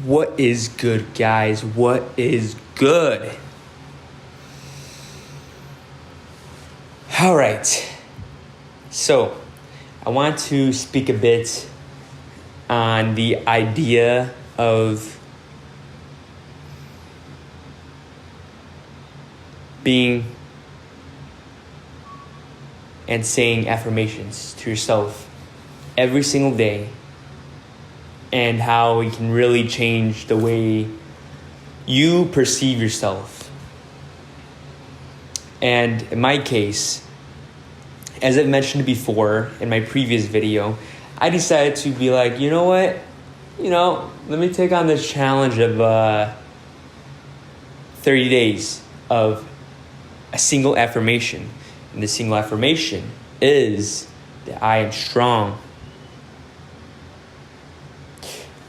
What is good, guys? What is good? All right. So, I want to speak a bit on the idea of being and saying affirmations to yourself every single day, and how it can really change the way you perceive yourself. And in my case, as I've mentioned before in my previous video, I decided to be like, you know what? Let me take on this challenge of 30 days of a single affirmation. And the single affirmation is that I am strong.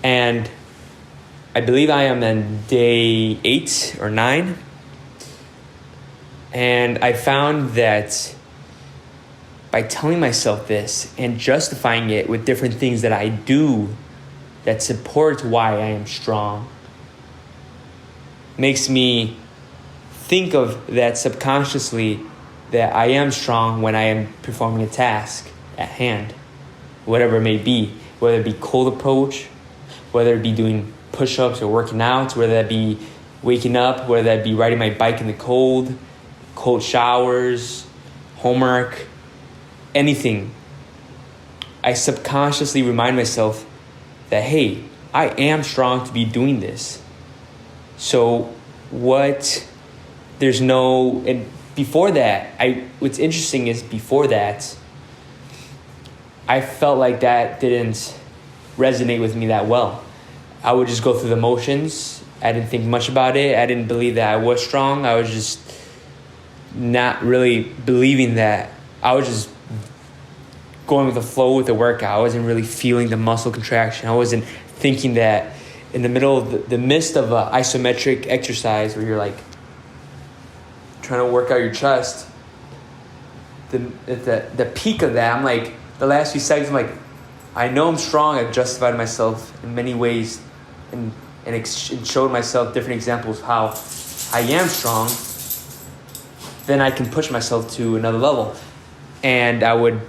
And I believe I am on day 8 or 9. And I found that by telling myself this and justifying it with different things that I do that support why I am strong, makes me think of that subconsciously, that I am strong when I am performing a task at hand, whatever it may be, whether it be cold approach, whether it be doing push-ups or working out, whether that be waking up, whether that be riding my bike in the cold showers, homework, anything. I subconsciously remind myself that, hey, I am strong to be doing this. So and before that, what's interesting is before that, I felt like that didn't resonate with me that well. I would just go through the motions. I didn't think much about it. I didn't believe that I was strong. I was just not really believing that. I was just going with the flow with the workout. I wasn't really feeling the muscle contraction. I wasn't thinking that in the middle of the midst of an isometric exercise where you're like trying to work out your chest, the peak of that, I'm like, the last few seconds, I'm like, I know I'm strong. I've justified myself in many ways and showed myself different examples of how I am strong. Then I can push myself to another level. And I would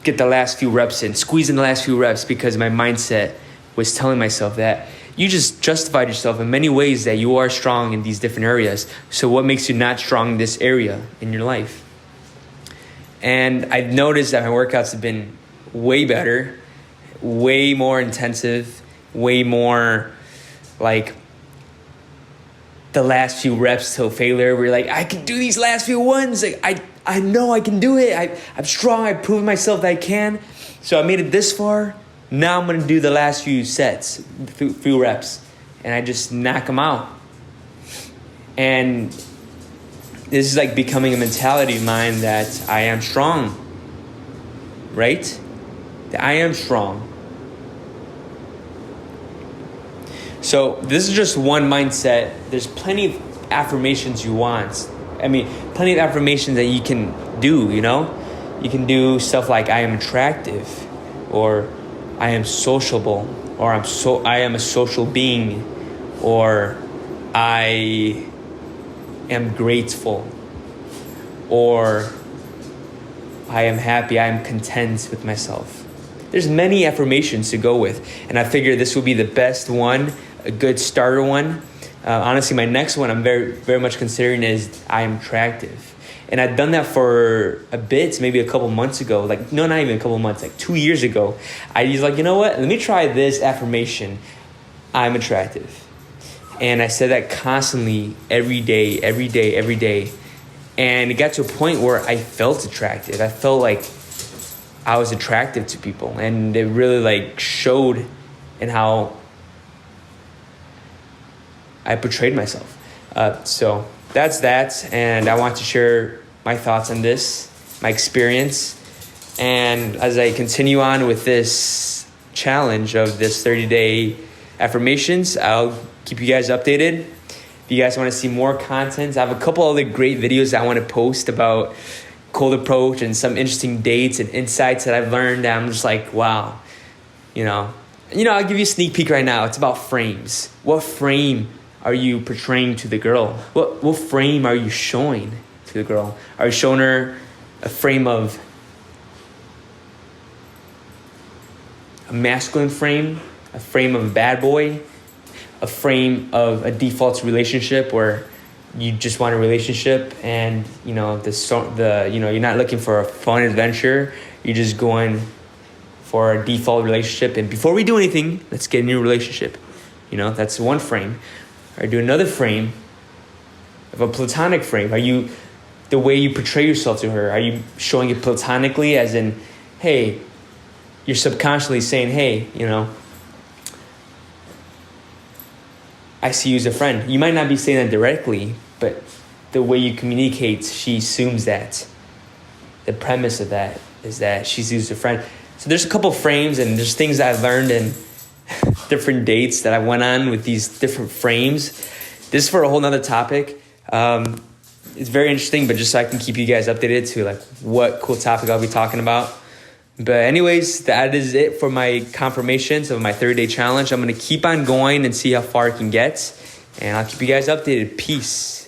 get the last few reps in, squeeze in the last few reps, because my mindset was telling myself that you just justified yourself in many ways that you are strong in these different areas. So what makes you not strong in this area in your life? And I've noticed that my workouts have been way better, way more intensive, way more like the last few reps till failure. We're like, I can do these last few ones. Like, I know I can do it. I'm strong. I've proven myself that I can. So I made it this far. Now I'm going to do the last few sets, few reps, and I just knock them out. And this is like becoming a mentality of mine that I am strong, right? That I am strong. So this is just one mindset. There's plenty of affirmations you want. Plenty of affirmations that you can do, You can do stuff like I am attractive, or I am sociable, or I am a social being, or I am grateful, or I am happy, I am content with myself. There's many affirmations to go with, and I figure this will be the best one, a good starter one. Honestly, my next one I'm very, very much considering is I am attractive. And I've done that for a bit, maybe a couple months ago. Not even a couple months, 2 years ago. I was like, you know what? Let me try this affirmation. I'm attractive. And I said that constantly every day. And it got to a point where I felt attractive. I felt like I was attractive to people. And it really showed in how I portrayed myself. So that's that. And I want to share my thoughts on this, my experience. And as I continue on with this challenge of this 30-day affirmations, I'll keep you guys updated. If you guys want to see more content, I have a couple other great videos that I want to post about cold approach and some interesting dates and insights that I've learned that I'm just like, wow, I'll give you a sneak peek right now. It's about frames. What frame are you portraying to the girl? What frame are you showing to the girl? Are you showing her a frame of a masculine frame, a frame of a bad boy, a frame of a default relationship where you just want a relationship and you're not looking for a fun adventure, you're just going for a default relationship, and before we do anything, let's get a new relationship. That's one frame. Or do another frame of a platonic frame. Are you, the way you portray yourself to her, are you showing it platonically, as in, hey, you're subconsciously saying, hey, I see you as a friend. You might not be saying that directly, but the way you communicate, she assumes that. The premise of that is that she sees you as a friend. So there's a couple frames, and there's things that I've learned in different dates that I went on with these different frames. This is for a whole nother topic. It's very interesting, but just so I can keep you guys updated to like what cool topic I'll be talking about. But anyways, that is it for my confirmations of my 30-day challenge. I'm going to keep on going and see how far I can get. And I'll keep you guys updated. Peace.